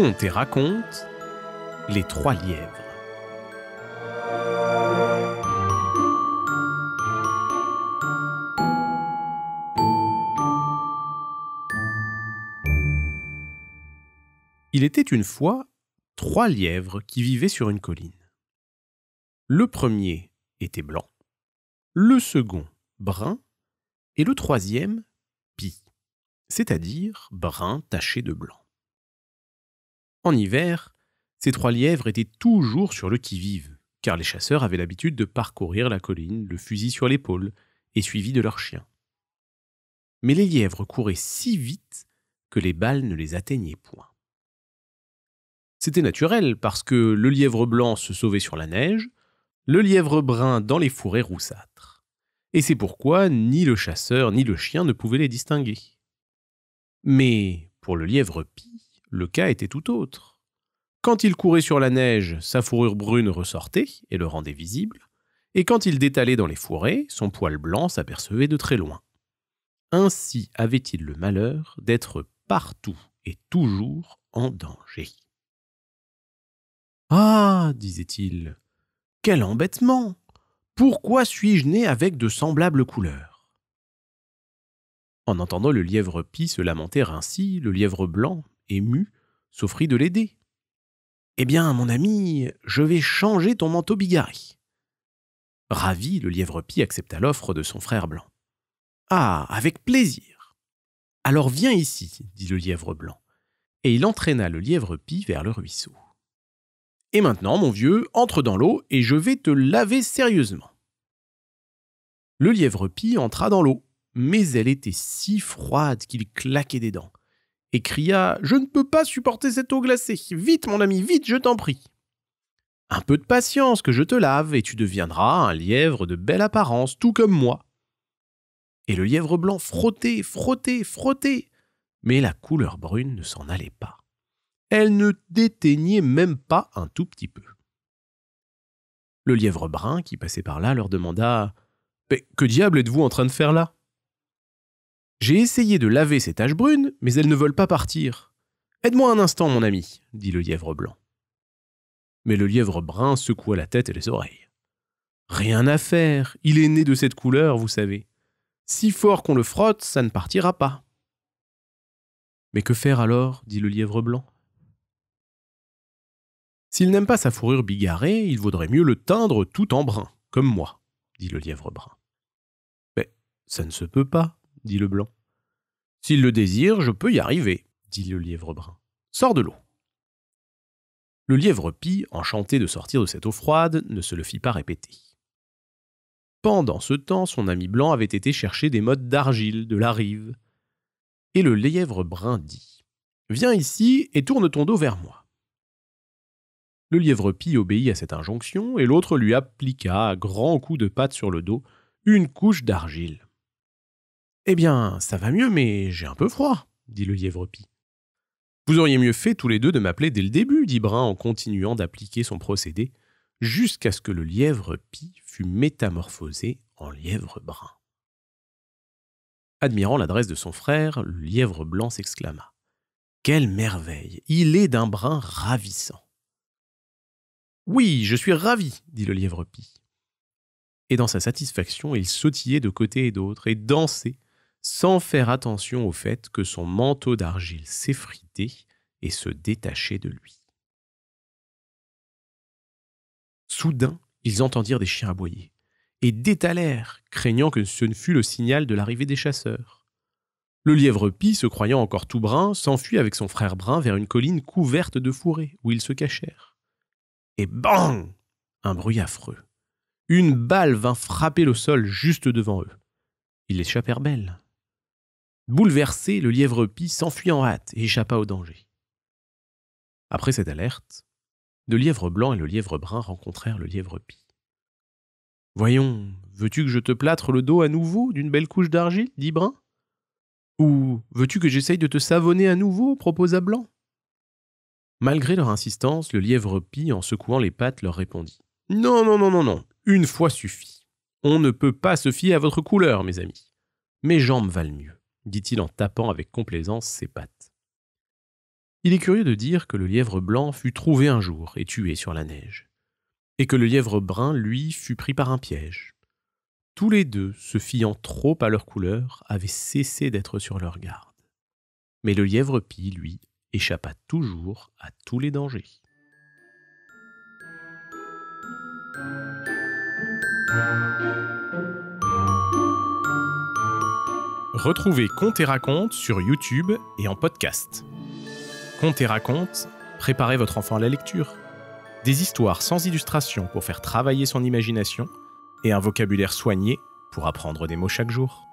Conte et raconte les trois lièvres. Il était une fois trois lièvres qui vivaient sur une colline. Le premier était blanc, le second brun et le troisième pie, c'est-à-dire brun taché de blanc. En hiver, ces trois lièvres étaient toujours sur le qui-vive, car les chasseurs avaient l'habitude de parcourir la colline, le fusil sur l'épaule et suivis de leurs chiens. Mais les lièvres couraient si vite que les balles ne les atteignaient point. C'était naturel parce que le lièvre blanc se sauvait sur la neige, le lièvre brun dans les fourrés roussâtres. Et c'est pourquoi ni le chasseur ni le chien ne pouvaient les distinguer. Mais pour le lièvre pie, le cas était tout autre. Quand il courait sur la neige, sa fourrure brune ressortait et le rendait visible, et quand il détalait dans les fourrés, son poil blanc s'apercevait de très loin. Ainsi avait-il le malheur d'être partout et toujours en danger. « Ah !» disait-il, « quel embêtement ! Pourquoi suis-je né avec de semblables couleurs ?» En entendant le lièvre pie se lamenter ainsi, le lièvre blanc, ému, s'offrit de l'aider. « Eh bien, mon ami, je vais changer ton manteau bigarré. » Ravi, le lièvre pie accepta l'offre de son frère blanc. « Ah, avec plaisir. Alors viens ici, dit le lièvre blanc, et il entraîna le lièvre pie vers le ruisseau. Et maintenant, mon vieux, entre dans l'eau et je vais te laver sérieusement. Le lièvre pie entra dans l'eau, mais elle était si froide qu'il claquait des dents, et cria « Je ne peux pas supporter cette eau glacée. Vite, mon ami, vite, je t'en prie. » « Un peu de patience que je te lave, et tu deviendras un lièvre de belle apparence, tout comme moi. » Et le lièvre blanc frottait, frottait, frottait, mais la couleur brune ne s'en allait pas. Elle ne déteignait même pas un tout petit peu. Le lièvre brun, qui passait par là, leur demanda « Mais que diable êtes-vous en train de faire là ?»« J'ai essayé de laver ces taches brunes, mais elles ne veulent pas partir. Aide-moi un instant, mon ami, dit le lièvre blanc. » Mais le lièvre brun secoua la tête et les oreilles. « Rien à faire, il est né de cette couleur, vous savez. Si fort qu'on le frotte, ça ne partira pas. »« Mais que faire alors ?» dit le lièvre blanc. « S'il n'aime pas sa fourrure bigarrée, il vaudrait mieux le teindre tout en brun, comme moi, dit le lièvre brun. »« Mais ça ne se peut pas, dit le blanc. »« S'il le désire, je peux y arriver, dit le lièvre brun. Sors de l'eau. » Le lièvre pie, enchanté de sortir de cette eau froide, ne se le fit pas répéter. Pendant ce temps, son ami blanc avait été chercher des mottes d'argile de la rive. Et le lièvre brun dit « Viens ici et tourne ton dos vers moi. » Le lièvre pie obéit à cette injonction et l'autre lui appliqua à grands coups de patte sur le dos une couche d'argile. « Eh bien, ça va mieux, mais j'ai un peu froid, dit le lièvre pie. Vous auriez mieux fait tous les deux de m'appeler dès le début, dit Brun en continuant d'appliquer son procédé, jusqu'à ce que le lièvre pie fût métamorphosé en lièvre brun. Admirant l'adresse de son frère, le lièvre blanc s'exclama. « Quelle merveille! Il est d'un brun ravissant. »« Oui, je suis ravi, dit le lièvre pie. » Et dans sa satisfaction, il sautillait de côté et d'autre et dansait, sans faire attention au fait que son manteau d'argile s'effritait et se détachait de lui. Soudain, ils entendirent des chiens aboyer et détalèrent, craignant que ce ne fût le signal de l'arrivée des chasseurs. Le lièvre pie, se croyant encore tout brun, s'enfuit avec son frère brun vers une colline couverte de fourrés, où ils se cachèrent. Et bang! Un bruit affreux. Une balle vint frapper le sol juste devant eux. Ils échappèrent belles. Bouleversé, le lièvre pie s'enfuit en hâte et échappa au danger. Après cette alerte, le lièvre blanc et le lièvre brun rencontrèrent le lièvre pie. « Voyons, veux-tu que je te plâtre le dos à nouveau d'une belle couche d'argile ?» dit Brun. « Ou veux-tu que j'essaye de te savonner à nouveau ?» proposa Blanc. Malgré leur insistance, le lièvre pie, en secouant les pattes, leur répondit. « Non, non, non, non, non, une fois suffit. On ne peut pas se fier à votre couleur, mes amis. Mes jambes valent mieux, dit-il en tapant avec complaisance ses pattes. Il est curieux de dire que le lièvre blanc fut trouvé un jour et tué sur la neige, et que le lièvre brun, lui, fut pris par un piège. Tous les deux, se fiant trop à leur couleur, avaient cessé d'être sur leur garde. Mais le lièvre pie, lui, échappa toujours à tous les dangers. Retrouvez Contes et Racontes sur YouTube et en podcast. Contes et Racontes, préparez votre enfant à la lecture. Des histoires sans illustration pour faire travailler son imagination et un vocabulaire soigné pour apprendre des mots chaque jour.